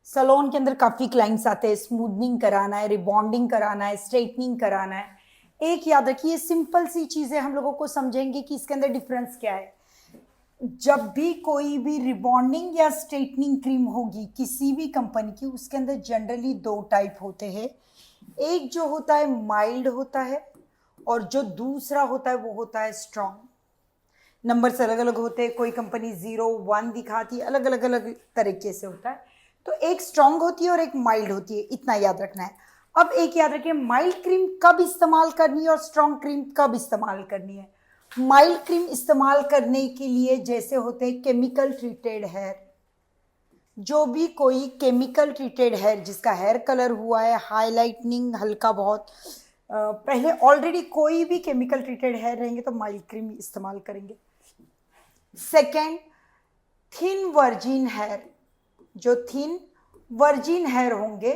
Salon के अंदर काफी क्लाइंट्स आते हैं, स्मूथनिंग कराना है, रिबॉन्डिंग कराना है, स्ट्रेटनिंग कराना है। एक याद रखिए, सिंपल सी चीजें हम लोगों को समझेंगे कि इसके अंदर डिफरेंस क्या है। जब भी कोई भी रिबॉन्डिंग या स्ट्रेटनिंग क्रीम होगी किसी भी कंपनी की, उसके अंदर जनरली दो टाइप होते हैं। एक जो होता है माइल्ड होता है, और जो दूसरा होता है वो होता है स्ट्रॉन्ग। नंबर्स अलग अलग होते हैं, कोई कंपनी 0 1 दिखाती है, अलग अलग अलग तरीके से होता है। तो एक स्ट्रॉन्ग होती है और एक माइल्ड होती है, इतना याद रखना है। अब एक याद रखिए, माइल्ड क्रीम कब इस्तेमाल करनी है और स्ट्रॉन्ग क्रीम कब इस्तेमाल करनी है। माइल्ड क्रीम इस्तेमाल करने के लिए जैसे होते हैं केमिकल ट्रीटेड हेयर, जो भी कोई केमिकल ट्रीटेड हेयर जिसका हेयर कलर हुआ है, हाईलाइटनिंग हल्का बहुत, पहले ऑलरेडी कोई भी केमिकल ट्रीटेड हेयर रहेंगे तो माइल्ड क्रीम इस्तेमाल करेंगे। सेकेंड, थिन वर्जिन हेयर, जो थिन वर्जिन हेयर होंगे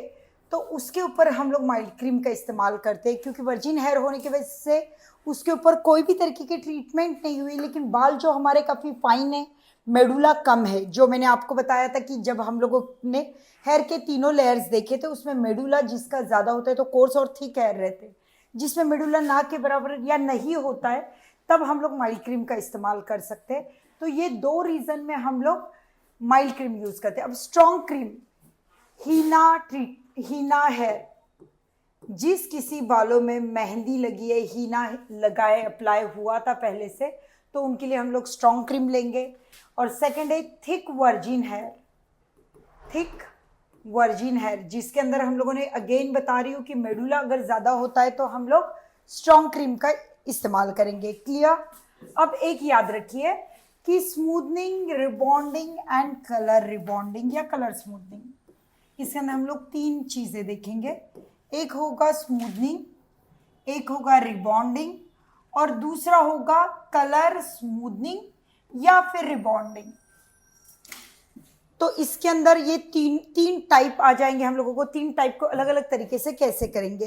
तो उसके ऊपर हम लोग माइल्ड क्रीम का इस्तेमाल करते हैं, क्योंकि वर्जिन हेयर होने की वजह से उसके ऊपर कोई भी तरीके की ट्रीटमेंट नहीं हुई, लेकिन बाल जो हमारे काफ़ी फाइन है, मेडुला कम है। जो मैंने आपको बताया था कि जब हम लोगों ने हेयर के तीनों लेयर्स देखे थे, उसमें मेडुला जिसका ज़्यादा होता है तो कोर्स और थिक हेयर रहते हैं, जिसमें मेडुला ना के बराबर या नहीं होता है तब हम लोग माइल्ड क्रीम का इस्तेमाल कर सकते हैं। तो ये दो रीज़न में हम लोग माइल्ड क्रीम यूज़ करते हैं। अब स्ट्रॉन्ग क्रीम, हीना है, जिस किसी बालों में मेहंदी लगी है, हीना लगाए अप्लाई हुआ था पहले से, तो उनके लिए हम लोग स्ट्रॉन्ग क्रीम लेंगे। और सेकंड है thick virgin hair, thick virgin hair जिसके अंदर हम लोगों ने, अगेन बता रही हूँ कि मेडुला अगर ज़्यादा होता है तो हम लोग स्ट्रॉन्ग क्रीम का इस्तेमाल करेंगे। क्लियर। अब एक याद रखिए कि smoothening, rebonding and colour rebonding या कलर स्मूथनिंग, इसके अंदर हम लोग तीन चीज़ें देखेंगे। एक होगा स्मूथनिंग, एक होगा रिबॉन्डिंग, और दूसरा होगा कलर स्मूथनिंग या फिर रिबॉन्डिंग। तो इसके अंदर ये तीन टाइप आ जाएंगे। हम लोगों को तीन टाइप को अलग अलग तरीके से कैसे करेंगे।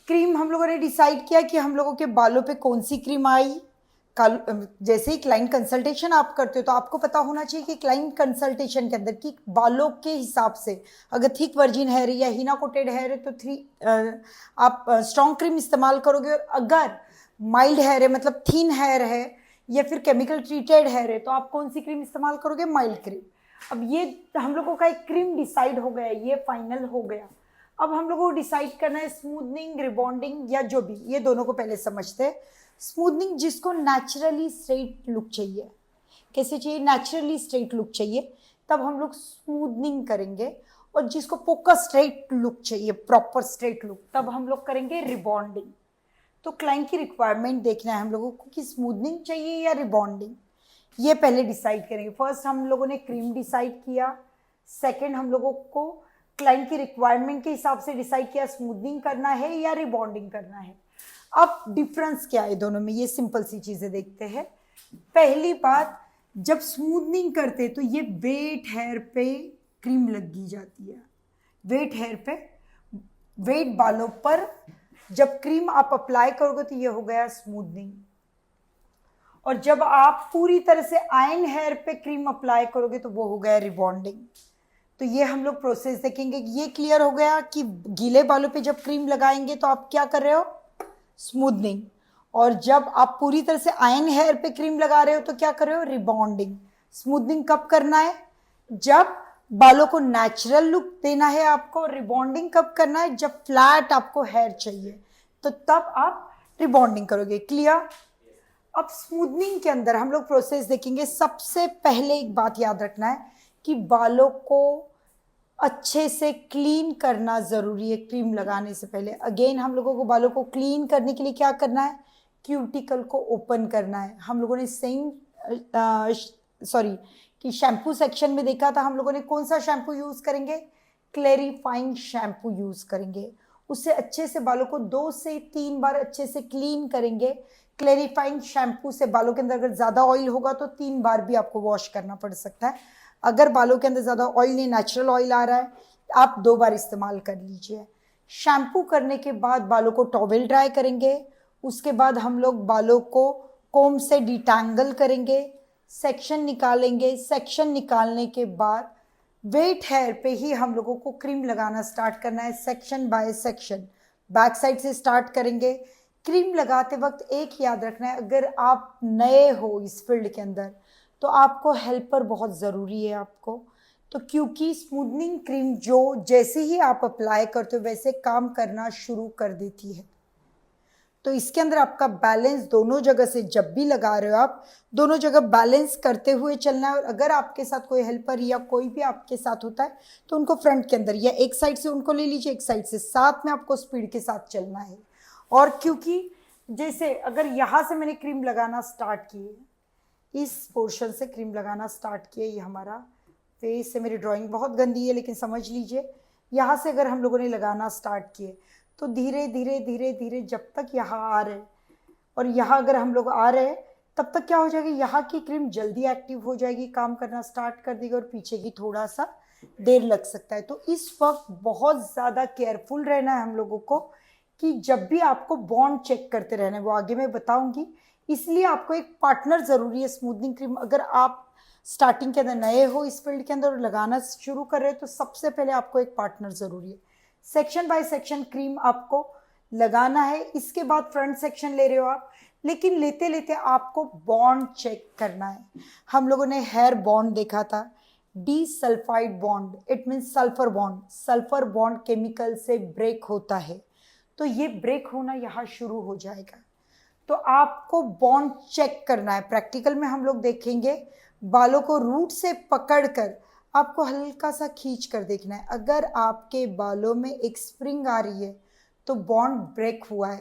क्रीम हम लोगों ने डिसाइड किया कि हम लोगों के बालों पे कौन सी क्रीम आई। जैसे ही क्लाइंट कंसल्टेशन आप करते हो तो आपको पता होना चाहिए कि क्लाइंट कंसल्टेशन के अंदर कि बालों के हिसाब से अगर थिक वर्जिन हेयर या हीना कोटेड हेयर है तो आप स्ट्रॉन्ग क्रीम इस्तेमाल करोगे, और अगर माइल्ड हेयर है मतलब थिन हेयर है या फिर केमिकल ट्रीटेड हेयर है तो आप कौन सी क्रीम इस्तेमाल करोगे, माइल्ड क्रीम। अब ये हम लोगों का एक क्रीम डिसाइड हो गया, ये फाइनल हो गया। अब हम लोगों को डिसाइड करना है स्मूथनिंग, रिबॉन्डिंग या जो भी, ये दोनों को पहले समझते हैं। स्मूथनिंग जिसको नेचुरली स्ट्रेट लुक चाहिए, कैसे चाहिए, नेचुरली स्ट्रेट लुक चाहिए, तब हम लोग स्मूथनिंग करेंगे। और जिसको पोका स्ट्रेट लुक चाहिए, प्रॉपर स्ट्रेट लुक, तब हम लोग करेंगे रिबॉन्डिंग। तो क्लाइंट की रिक्वायरमेंट देखना है हम लोगों को कि स्मूथनिंग चाहिए या रिबॉन्डिंग, ये पहले डिसाइड करेंगे। फर्स्ट हम लोगों ने क्रीम डिसाइड किया, सेकेंड हम लोगों को क्लाइंट की रिक्वायरमेंट के हिसाब से डिसाइड किया स्मूथनिंग करना है या रिबॉन्डिंग करना है। अब डिफरेंस क्या है दोनों में, ये सिंपल सी चीजें देखते हैं। पहली बात, जब स्मूथनिंग करते तो ये वेट हेयर पे क्रीम लगी जाती है, वेट हेयर पे, वेट बालों पर जब क्रीम आप अप्लाई करोगे तो ये हो गया स्मूथनिंग। और जब आप पूरी तरह से आयन हेयर पे क्रीम अप्लाई करोगे तो वो हो गया रिबॉन्डिंग। तो ये हम लोग प्रोसेस देखेंगे। ये क्लियर हो गया कि गीले बालों पे जब क्रीम लगाएंगे तो आप क्या कर रहे हो, स्मूथनिंग, और जब आप पूरी तरह से आयन हेयर पे क्रीम लगा रहे हो तो क्या कर रहे हो, रिबॉन्डिंग। स्मूथनिंग कब करना है, जब बालों को नेचुरल लुक देना है आपको। रिबॉन्डिंग कब करना है, जब फ्लैट आपको हेयर चाहिए, तो तब आप रिबॉन्डिंग करोगे। क्लियर। अब स्मूथनिंग के अंदर हम लोग प्रोसेस देखेंगे। सबसे पहले एक बात याद रखना है कि बालों को अच्छे से क्लीन करना जरूरी है क्रीम लगाने से पहले। अगेन हम लोगों को बालों को क्लीन करने के लिए क्या करना है, क्यूटिकल को ओपन करना है। हम लोगों ने कि शैम्पू सेक्शन में देखा था, हम लोगों ने कौन सा शैम्पू यूज करेंगे, क्लैरिफाइंग शैम्पू यूज करेंगे। उससे अच्छे से बालों को 2 से 3 बार अच्छे से क्लीन करेंगे। क्लैरिफाइंग शैम्पू से बालों के अंदर अगर ज़्यादा ऑयल होगा तो 3 बार भी आपको वॉश करना पड़ सकता है। अगर बालों के अंदर ज़्यादा ऑयल नहीं, नेचुरल ऑयल आ रहा है, आप 2 बार इस्तेमाल कर लीजिए। शैम्पू करने के बाद बालों को टॉवेल ड्राई करेंगे। उसके बाद हम लोग बालों को कोम से डिटैंगल करेंगे, सेक्शन निकालेंगे। सेक्शन निकालने के बाद वेट हेयर पे ही हम लोगों को क्रीम लगाना स्टार्ट करना है, section by section. Back side से स्टार्ट करेंगे। क्रीम लगाते वक्त एक याद रखना है, अगर आप नए हो इस फील्ड के अंदर तो आपको हेल्पर बहुत ज़रूरी है आपको। तो क्योंकि स्मूथनिंग क्रीम जो जैसे ही आप अप्लाई करते हो वैसे काम करना शुरू कर देती है, तो इसके अंदर आपका बैलेंस दोनों जगह से, जब भी लगा रहे हो आप दोनों जगह बैलेंस करते हुए चलना है। और अगर आपके साथ कोई हेल्पर या कोई भी आपके साथ होता है तो उनको फ्रंट के अंदर या एक साइड से उनको ले लीजिए, एक साइड से, साथ में आपको स्पीड के साथ चलना है। और क्योंकि जैसे अगर यहाँ से मैंने क्रीम लगाना स्टार्ट किए, इस पोर्शन से क्रीम लगाना स्टार्ट किए, ये हमारा फेस है, मेरी ड्राइंग बहुत गंदी है लेकिन समझ लीजिए, यहाँ से अगर हम लोगों ने लगाना स्टार्ट किए तो धीरे धीरे धीरे धीरे जब तक यहाँ आ रहे, और यहाँ अगर हम लोग आ रहे तब तक क्या हो जाएगा, यहाँ की क्रीम जल्दी एक्टिव हो जाएगी, काम करना स्टार्ट कर देगी, और पीछे की थोड़ा सा देर लग सकता है। तो इस वक्त बहुत ज़्यादा केयरफुल रहना है हम लोगों को कि जब भी आपको बॉन्ड चेक करते रहना है, वो आगे मैं बताऊंगी। इसलिए आपको एक पार्टनर ज़रूरी है स्मूथनिंग क्रीम। अगर आप स्टार्टिंग के अंदर नए हो इस फील्ड के अंदर और लगाना शुरू कर रहे हो तो सबसे पहले आपको एक पार्टनर ज़रूरी है। सेक्शन बाय सेक्शन क्रीम आपको लगाना है। इसके बाद फ्रंट सेक्शन ले रहे हो आप, लेकिन लेते लेते आपको बॉन्ड चेक करना है। हम लोगों ने हेयर बॉन्ड देखा था, disulphide bond, it means sulphur bond. Sulphur bond chemical से ब्रेक होता है, तो ये ब्रेक होना यहाँ शुरू हो जाएगा। तो आपको बॉन्ड चेक करना है। प्रैक्टिकल में हम लोग देखेंगे, बालों को रूट से पकड़कर आपको हल्का सा खींच कर देखना है। अगर आपके बालों में एक स्प्रिंग आ रही है तो बॉन्ड ब्रेक हुआ है।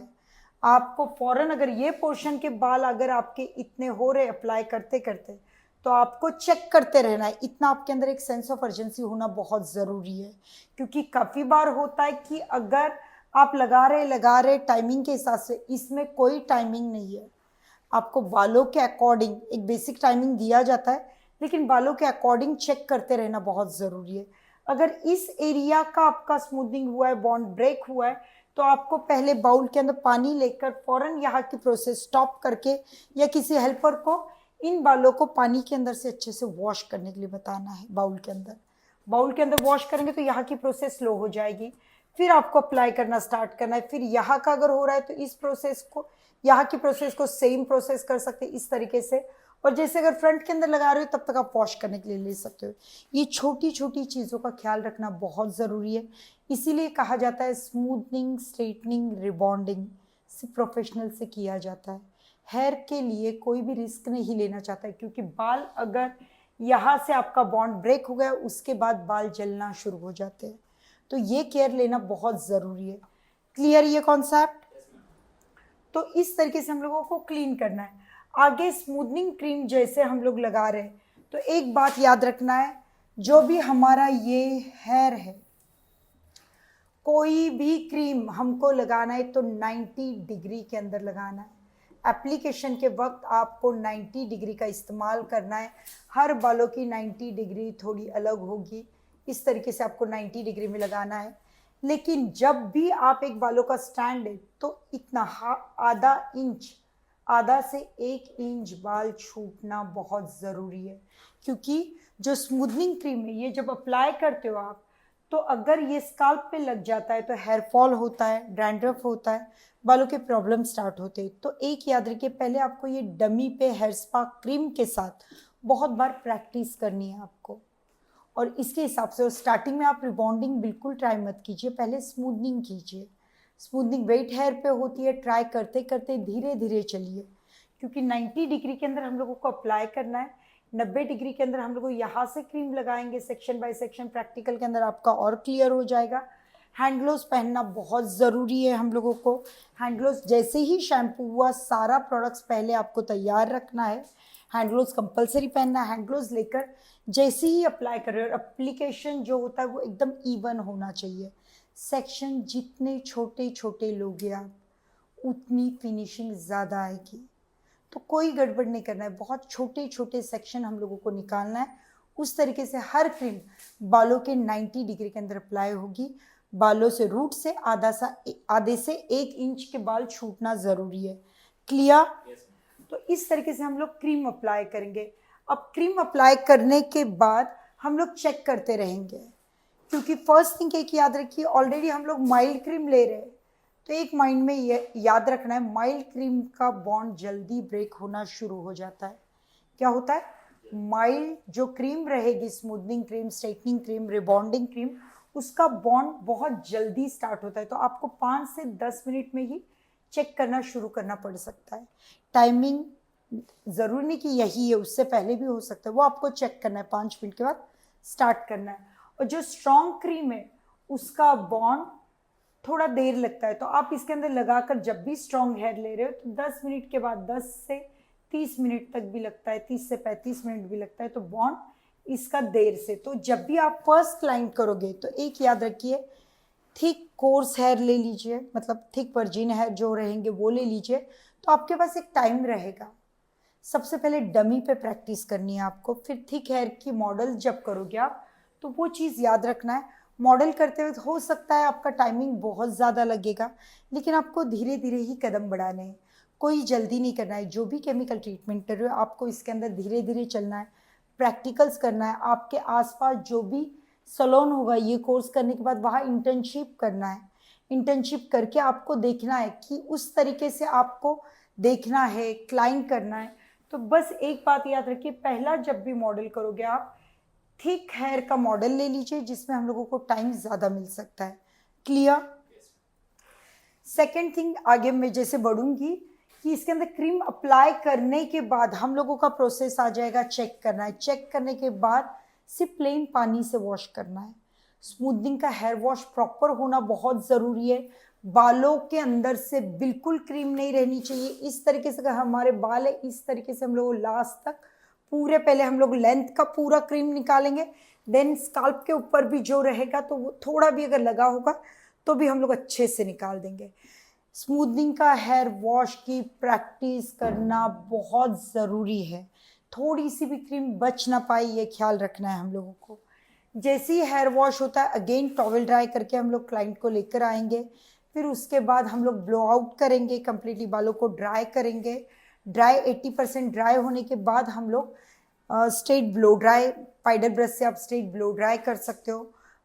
आपको फौरन, अगर ये पोर्शन के बाल अगर आपके इतने हो रहे अप्लाई करते करते, तो आपको चेक करते रहना है। इतना आपके अंदर एक सेंस ऑफ अर्जेंसी होना बहुत ज़रूरी है, क्योंकि काफ़ी बार होता है कि अगर आप लगा रहे टाइमिंग के हिसाब से, इसमें कोई टाइमिंग नहीं है। आपको बालों के अकॉर्डिंग एक बेसिक टाइमिंग दिया जाता है, लेकिन बालों के अकॉर्डिंग चेक करते रहना बहुत ज़रूरी है। अगर इस एरिया का आपका स्मूथनिंग हुआ है, बॉन्ड ब्रेक हुआ है, तो आपको पहले बाउल के अंदर पानी लेकर फौरन यहाँ की प्रोसेस स्टॉप करके या किसी हेल्पर को इन बालों को पानी के अंदर से अच्छे से वॉश करने के लिए बताना है। बाउल के अंदर वॉश करेंगे तो यहाँ की प्रोसेस स्लो हो जाएगी। फिर आपको अप्लाई करना स्टार्ट करना है। फिर यहाँ का अगर हो रहा है तो इस प्रोसेस को, यहाँ की प्रोसेस को सेम प्रोसेस कर सकते हैं इस तरीके से। और जैसे अगर फ्रंट के अंदर लगा रहे हो तब तक आप वॉश करने के लिए ले सकते हो। ये छोटी छोटी चीज़ों का ख्याल रखना बहुत ज़रूरी है। इसीलिए कहा जाता है स्मूथनिंग, स्ट्रेटनिंग, रिबॉन्डिंग सिर्फ प्रोफेशनल से किया जाता है। हेयर के लिए कोई भी रिस्क नहीं लेना चाहता है, क्योंकि बाल अगर यहाँ से आपका बॉन्ड ब्रेक हो गया उसके बाद बाल जलना शुरू हो जाते हैं। तो ये केयर लेना बहुत ज़रूरी है। क्लियर ये कॉन्सेप्ट? तो इस तरीके से हम लोगों को क्लीन करना है। आगे स्मूथनिंग क्रीम जैसे हम लोग लगा रहे हैं तो एक बात याद रखना है, जो भी हमारा ये हेयर है, कोई भी क्रीम हमको लगाना है तो 90 डिग्री के अंदर लगाना है। एप्लीकेशन के वक्त आपको 90 डिग्री का इस्तेमाल करना है। हर बालों की 90 डिग्री थोड़ी अलग होगी, इस तरीके से आपको 90 डिग्री में लगाना है। लेकिन जब भी आप एक बालों का स्टैंड है तो इतना आधा से 1 इंच बाल छूटना बहुत ज़रूरी है, क्योंकि जो स्मूथनिंग क्रीम है ये जब अप्लाई करते हो आप, तो अगर ये स्काल्प पे लग जाता है तो हेयर फॉल होता है, डैंड्रफ होता है, बालों के प्रॉब्लम स्टार्ट होते हैं। तो एक याद रखिए, पहले आपको ये डमी पे हेयर स्पा क्रीम के साथ बहुत बार प्रैक्टिस करनी है आपको, और इसके हिसाब से। और स्टार्टिंग में आप रिबॉन्डिंग बिल्कुल ट्राई मत कीजिए, पहले स्मूथनिंग कीजिए। स्मूथनिंग वेट हेयर पे होती है, ट्राई करते करते धीरे धीरे चलिए, क्योंकि 90 डिग्री के अंदर हम लोगों को अप्लाई करना है। 90 डिग्री के अंदर हम लोग यहाँ से क्रीम लगाएंगे सेक्शन बाय सेक्शन। प्रैक्टिकल के अंदर आपका और क्लियर हो जाएगा। हैंड ग्लोव्स पहनना बहुत ज़रूरी है हम लोगों को। हैंड ग्लोव्स जैसे ही शैम्पू हुआ, सारा प्रोडक्ट्स पहले आपको तैयार रखना है। हैंड ग्लोव्स कंपलसरी पहनना है। हैंड ग्लोव्स लेकर जैसे ही अप्लाई कर रहे हो, एप्लीकेशन जो होता है वो एकदम इवन होना चाहिए। सेक्शन जितने छोटे छोटे लोगे आप, उतनी फिनिशिंग ज़्यादा आएगी। तो कोई गड़बड़ नहीं करना है, बहुत छोटे छोटे सेक्शन हम लोगों को निकालना है। उस तरीके से हर क्रीम बालों के 90 डिग्री के अंदर अप्लाई होगी। बालों से, रूट से आधे से 1 इंच के बाल छूटना ज़रूरी है। क्लियर? तो इस तरीके से हम लोग क्रीम अप्लाई करेंगे। अब क्रीम अप्लाई करने के बाद हम लोग चेक करते रहेंगे, क्योंकि फर्स्ट थिंग एक याद रखिए, ऑलरेडी हम लोग माइल्ड क्रीम ले रहे हैं, तो एक माइंड में ये याद रखना है, माइल्ड क्रीम का बॉन्ड जल्दी ब्रेक होना शुरू हो जाता है। क्या होता है, माइल्ड जो क्रीम रहेगी, smoothening cream, straightening cream, rebonding cream, उसका बॉन्ड बहुत जल्दी स्टार्ट होता है। तो आपको 5 से 10 मिनट में ही चेक करना शुरू करना पड़ सकता है। टाइमिंग ज़रूरी नहीं कि यही है, उससे पहले भी हो सकता है, वो आपको चेक करना है, 5 मिनट के बाद स्टार्ट करना है। और जो स्ट्रॉन्ग क्रीम है उसका बॉन्ड थोड़ा देर लगता है, तो आप इसके अंदर लगाकर जब भी स्ट्रॉन्ग हेयर ले रहे हो तो 10 मिनट के बाद 10 से 30 मिनट तक भी लगता है, 30 से 35 मिनट भी लगता है, तो बॉन्ड इसका देर से। तो जब भी आप फर्स्ट क्लाइंट करोगे तो एक याद रखिए, थिक कोर्स हेयर ले लीजिए, मतलब थिक वर्जिन हेयर जो रहेंगे वो ले लीजिए, तो आपके पास एक टाइम रहेगा। सबसे पहले डमी पे प्रैक्टिस करनी है आपको, फिर थिक हेयर की मॉडल जब करोगे आप, तो वो चीज़ याद रखना है। मॉडल करते वक्त हो सकता है आपका टाइमिंग बहुत ज़्यादा लगेगा, लेकिन आपको धीरे धीरे ही कदम बढ़ाने हैं, कोई जल्दी नहीं करना है। जो भी केमिकल ट्रीटमेंट कर रहे हो आपको इसके अंदर धीरे धीरे चलना है, प्रैक्टिकल्स करना है। आपके आसपास जो भी सलोन होगा ये कोर्स करने के बाद वहाँ इंटर्नशिप करना है, इंटर्नशिप करके आपको देखना है कि उस तरीके से आपको देखना है, क्लाइंट करना है। तो बस एक बात याद रखिए, पहला जब भी मॉडल करोगे आप थिक हेयर का मॉडल ले लीजिए, जिसमें हम लोगों को टाइम ज़्यादा मिल सकता है। क्लियर? सेकेंड थिंग, आगे मैं जैसे बढ़ूंगी कि इसके अंदर क्रीम अप्लाई करने के बाद हम लोगों का प्रोसेस आ जाएगा चेक करना है। चेक करने के बाद सिर्फ प्लेन पानी से वॉश करना है। स्मूथनिंग का हेयर वॉश प्रॉपर होना बहुत ज़रूरी है। बालों के अंदर से बिल्कुल क्रीम नहीं रहनी चाहिए। इस तरीके से, अगर हमारे बाल है इस तरीके से, हम लोग लास्ट तक पूरे, पहले हम लोग लेंथ का पूरा क्रीम निकालेंगे, देन स्काल्प के ऊपर भी जो रहेगा तो वो थोड़ा भी अगर लगा होगा तो भी हम लोग अच्छे से निकाल देंगे। स्मूथनिंग का हेयर वॉश की प्रैक्टिस करना बहुत ज़रूरी है। थोड़ी सी भी क्रीम बच ना पाए ये ख्याल रखना है हम लोगों को। जैसे ही हेयर वॉश होता है अगेन टॉवल ड्राई करके हम लोग क्लाइंट को लेकर आएंगे, फिर उसके बाद हम लोग ब्लो आउट करेंगे, कंप्लीटली बालों को ड्राई करेंगे। ड्राई 80% ड्राई होने के बाद हम लोग स्ट्रेट ब्लो ड्राई, पाइडर ब्रश से आप स्ट्रेट ब्लो ड्राई कर सकते हो।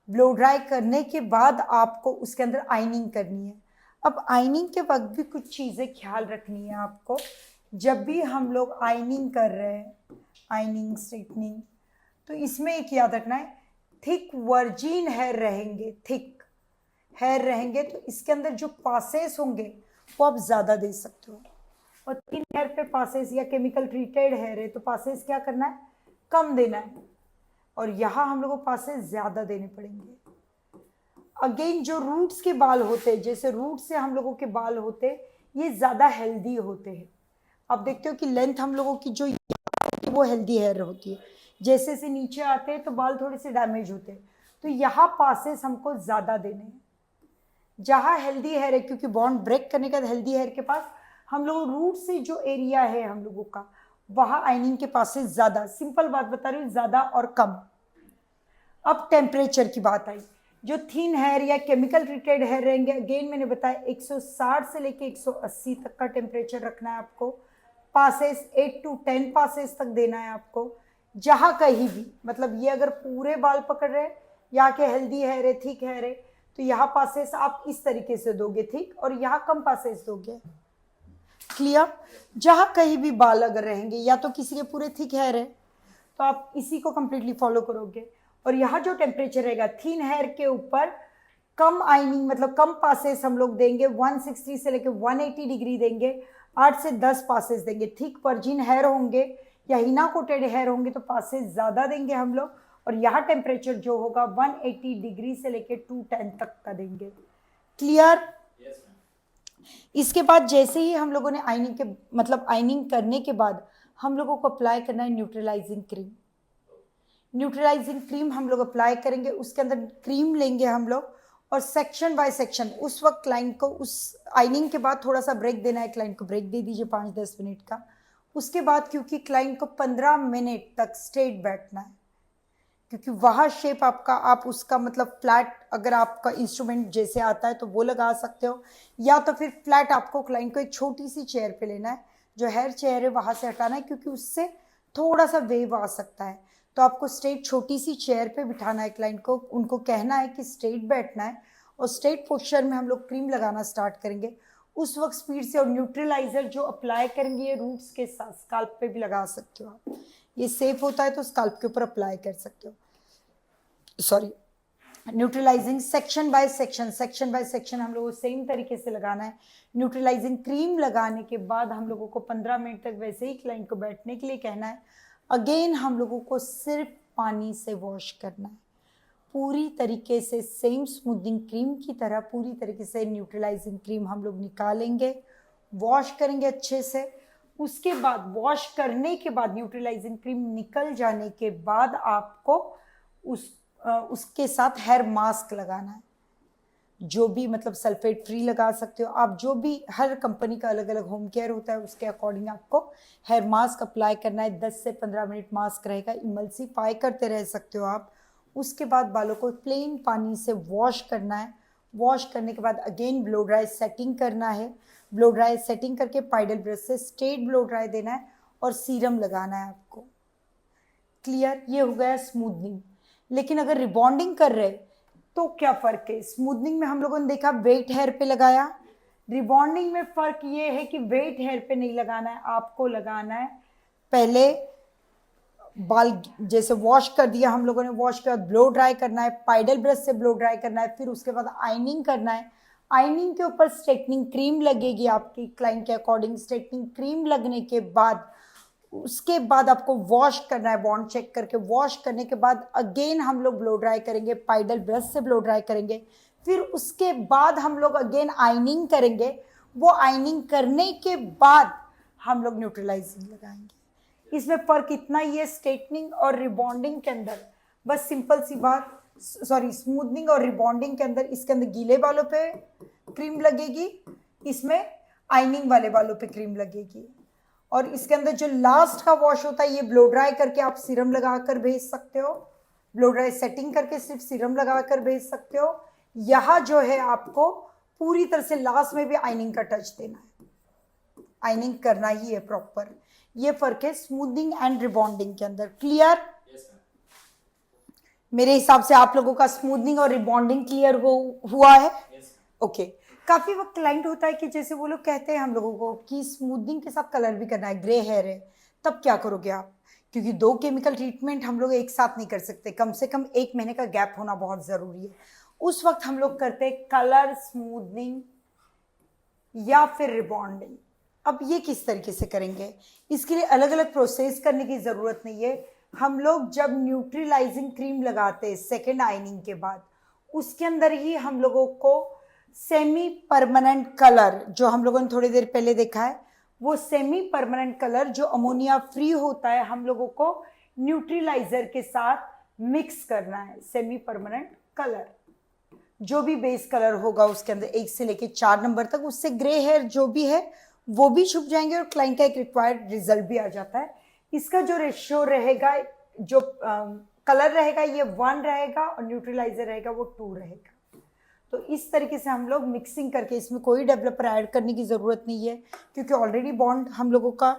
ब्लो ड्राई करने के बाद आपको उसके अंदर आइनिंग करनी है। अब आइनिंग के वक्त भी कुछ चीज़ें ख्याल रखनी है आपको। जब भी हम लोग आइनिंग कर रहे हैं, आइनिंग स्ट्रेटनिंग, तो इसमें एक याद रखना है, थिक वर्जिन हेयर रहेंगे, थिक हेयर रहेंगे तो इसके अंदर जो पासेस होंगे वो आप ज़्यादा दे सकते हो। और थिन हेयर पे पासेस या केमिकल ट्रीटेड हेयर है तो पासेस क्या करना है, कम देना है। और यहाँ हम लोगों को पासेस ज़्यादा देने पड़ेंगे। अगेन जो रूट्स के बाल होते हैं, जैसे रूट से हम लोगों के बाल होते हैं, ये ज़्यादा हेल्दी होते हैं। आप देखते हो कि लेंथ हम लोगों की जो वो हेल्दी हेयर होती है, जैसे से नीचे आते हैं तो बाल थोड़े से डैमेज होते हैं। तो यहाँ पासेस हमको ज़्यादा देने हैं। जहाँ हेल्दी हेयर है, क्योंकि बॉन्ड ब्रेक करने का हेल्दी हेयर के पास हम लोग रूट से जो एरिया है हम लोगों का, वहाँ आइनिंग के पासेस ज़्यादा। सिंपल बात बता रही हूँ, ज़्यादा और कम। अब टेम्परेचर की बात आई, जो थिन हेयर या केमिकल ट्रीटेड हेयर रहेंगे, अगेन मैंने बताया 160 से लेके 180 तक का टेम्परेचर रखना है आपको। पासेस 8 to 10 पासेस तक देना है आपको। जहाँ कहीं भी, मतलब ये अगर पूरे बाल पकड़ रहे हैं, यहाँ के हेल्दी हेयर है, थिक हेयर है, तो यहाँ पासेस आप इस तरीके से दोगे थिक, और यहाँ कम पासेस दोगे। क्लियर? जहाँ कहीं भी बाल अगर रहेंगे, या तो किसी के पूरे थिक हेयर है तो आप इसी को कंप्लीटली फॉलो करोगे। और यहाँ जो टेम्परेचर रहेगा थिन हेयर के ऊपर, कम आइनिंग मतलब कम पासेस हम लोग देंगे, 160 से लेके 180 डिग्री देंगे, 8 से 10 पासेस देंगे। थिक वर्जिन हेयर होंगे या हिना कोटेड हेयर होंगे तो पासेस ज़्यादा देंगे हम लोग। और यहाँ टेम्परेचर जो होगा 180 डिग्री से लेके 210 तक का देंगे। क्लियर? इसके बाद जैसे ही हम लोगों ने आइनिंग के मतलब आइनिंग करने के बाद हम लोगों को अप्लाई करना है न्यूट्रलाइजिंग क्रीम। न्यूट्रलाइजिंग क्रीम हम लोग अप्लाई करेंगे, उसके अंदर क्रीम लेंगे हम लोग, और सेक्शन बाय सेक्शन उस वक्त क्लाइंट को, उस आइनिंग के बाद थोड़ा सा ब्रेक देना है, क्लाइंट को ब्रेक दे दीजिए 5-10 मिनट का। उसके बाद क्योंकि क्लाइंट को 15 मिनट तक स्ट्रेट बैठना है, क्योंकि वहाँ शेप आपका, आप उसका मतलब फ्लैट, अगर आपका इंस्ट्रूमेंट जैसे आता है तो वो लगा सकते हो, या तो फिर फ्लैट आपको क्लाइंट को एक छोटी सी चेयर पे लेना है, जो हेयर चेयर है वहाँ से हटाना है, क्योंकि उससे थोड़ा सा वेव आ सकता है। तो आपको स्ट्रेट छोटी सी चेयर पे बिठाना है क्लाइंट को, उनको कहना है कि स्ट्रेट बैठना है और स्ट्रेट पोस्चर में हम लोग क्रीम लगाना स्टार्ट करेंगे। उस वक्त स्पीड से, और न्यूट्रलाइजर जो अप्लाई करेंगे ये रूट्स के साथ स्काल्प पे भी लगा सकते हो आप, ये सेफ होता है तो स्काल्प के ऊपर अप्लाई कर सकते हो। Sorry, neutralising section by section हम लोगों को सेम तरीके से लगाना है। न्यूट्रलाइजिंग क्रीम लगाने के बाद हम लोगों को 15 मिनट तक वैसे ही क्लाइंट को बैठने के लिए कहना है। अगेन हम लोगों को सिर्फ पानी से वॉश करना है, पूरी तरीके से सेम स्मूथनिंग क्रीम की तरह पूरी तरीके से न्यूट्रलाइजिंग क्रीम हम लोग निकालेंगे, वॉश करेंगे अच्छे से। उसके बाद वॉश करने के बाद न्यूट्रलाइजिंग क्रीम निकल जाने के बाद आपको उसके साथ हेयर मास्क लगाना है, जो भी मतलब सल्फेट फ्री लगा सकते हो आप, जो भी हर कंपनी का अलग अलग होम केयर होता है उसके अकॉर्डिंग आपको हेयर मास्क अप्लाई करना है। 10 से 15 मिनट मास्क रहेगा, इमल्सीफाई करते रह सकते हो आप। उसके बाद बालों को प्लेन पानी से वॉश करना है। वॉश करने के बाद अगेन ब्लो ड्राई सेटिंग करना है। ब्लो ड्राई सेटिंग करके पाइडल ब्रश से स्ट्रेट ब्लो ड्राई देना है और सीरम लगाना है आपको। क्लियर, ये हो गया स्मूथनिंग। लेकिन अगर रिबॉन्डिंग कर रहे तो क्या फ़र्क है? स्मूथनिंग में हम लोगों ने देखा वेट हेयर पे लगाया, रिबॉन्डिंग में फ़र्क ये है कि वेट हेयर पे नहीं लगाना है, आपको लगाना है पहले बाल जैसे वॉश कर दिया हम लोगों ने, वॉश के बाद ब्लो ड्राई करना है, पाइडल ब्रश से ब्लो ड्राई करना है, फिर उसके बाद आइनिंग करना है। आइनिंग के ऊपर स्ट्रेटनिंग क्रीम लगेगी आपकी क्लाइंट के अकॉर्डिंग। स्ट्रेटनिंग क्रीम लगने के बाद उसके बाद आपको वॉश करना है, बॉन्ड चेक करके। वॉश करने के बाद अगेन हम लोग ब्लो ड्राई करेंगे, पाइडल ब्रश से ब्लो ड्राई करेंगे, फिर उसके बाद हम लोग अगेन आइनिंग करेंगे। वो आइनिंग करने के बाद हम लोग न्यूट्रलाइजिंग लगाएंगे। इसमें फ़र्क इतना ही है स्ट्रेटनिंग और रिबॉन्डिंग के अंदर, बस सिंपल सी बात, सॉरी स्मूथनिंग और रिबॉन्डिंग के अंदर, इसके अंदर गीले बालों पे क्रीम लगेगी, इसमें आइनिंग वाले बालों पे क्रीम लगेगी। और इसके अंदर जो लास्ट का वॉश होता है ये ब्लो ड्राई करके आप सीरम लगा कर भेज सकते हो, ब्लो ड्राई सेटिंग करके सिर्फ सीरम लगा कर भेज सकते हो। यहाँ जो है आपको पूरी तरह से लास्ट में भी आइनिंग का टच देना है, आइनिंग करना ही है प्रॉपर। ये फर्क है स्मूथनिंग एंड रिबॉन्डिंग के अंदर। क्लियर? मेरे हिसाब से आप लोगों का स्मूथनिंग और रिबॉन्डिंग क्लियर हुआ है? ओके। काफ़ी वक्त क्लाइंट होता है कि जैसे वो लोग कहते हैं हम लोगों को कि स्मूथनिंग के साथ कलर भी करना है, ग्रे हेयर है, तब क्या करोगे आप? क्योंकि 2 केमिकल ट्रीटमेंट हम लोग एक साथ नहीं कर सकते, कम से कम 1 महीने का गैप होना बहुत ज़रूरी है। उस वक्त हम लोग करते हैं कलर स्मूथनिंग या फिर रिबॉन्डिंग। अब ये किस तरीके से करेंगे, इसके लिए अलग अलग प्रोसेस करने की ज़रूरत नहीं है। हम लोग जब न्यूट्रलाइजिंग क्रीम लगाते हैं सेकेंड आइनिंग के बाद, उसके अंदर ही हम लोगों को सेमी परमानेंट कलर, जो हम लोगों ने थोड़ी देर पहले देखा है, वो सेमी परमानेंट कलर जो अमोनिया फ्री होता है हम लोगों को न्यूट्रलाइजर के साथ मिक्स करना है। सेमी परमानेंट कलर जो भी बेस कलर होगा उसके अंदर 1 से लेके 4 नंबर तक, उससे ग्रे हेयर जो भी है वो भी छुप जाएंगे और क्लाइंट का एक रिक्वायर्ड रिजल्ट भी आ जाता है। इसका जो रेशियो रहेगा, जो कलर रहेगा ये 1 रहेगा और न्यूट्रलाइजर रहेगा वो 2 रहेगा। तो इस तरीके से हम लोग मिक्सिंग करके, इसमें कोई डेवलपर ऐड करने की ज़रूरत नहीं है क्योंकि ऑलरेडी बॉन्ड हम लोगों का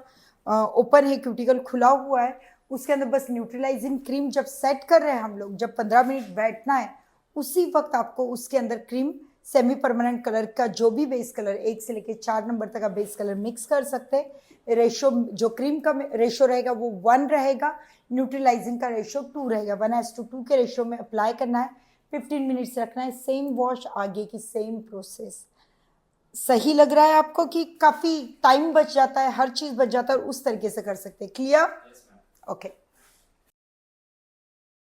ओपन है, क्यूटिकल खुला हुआ है। उसके अंदर बस न्यूट्रलाइजिंग क्रीम जब सेट कर रहे हैं हम लोग, जब 15 मिनट बैठना है, उसी वक्त आपको उसके अंदर क्रीम सेमी परमानेंट कलर का जो भी बेस कलर 1 से लेकर 4 नंबर तक का बेस कलर मिक्स कर सकते हैं। रेशो जो क्रीम का रेशो रहेगा वो 1 रहेगा, न्यूट्रलाइजिंग का रेशो 2 रहेगा। 1:2 के रेशो में अप्लाई करना है, 15 मिनट्स रखना है, सेम वॉश, आगे की सेम प्रोसेस। सही लग रहा है आपको कि काफ़ी टाइम बच जाता है, हर चीज़ बच जाता है और उस तरीके से कर सकते हैं? क्लियर? ओके।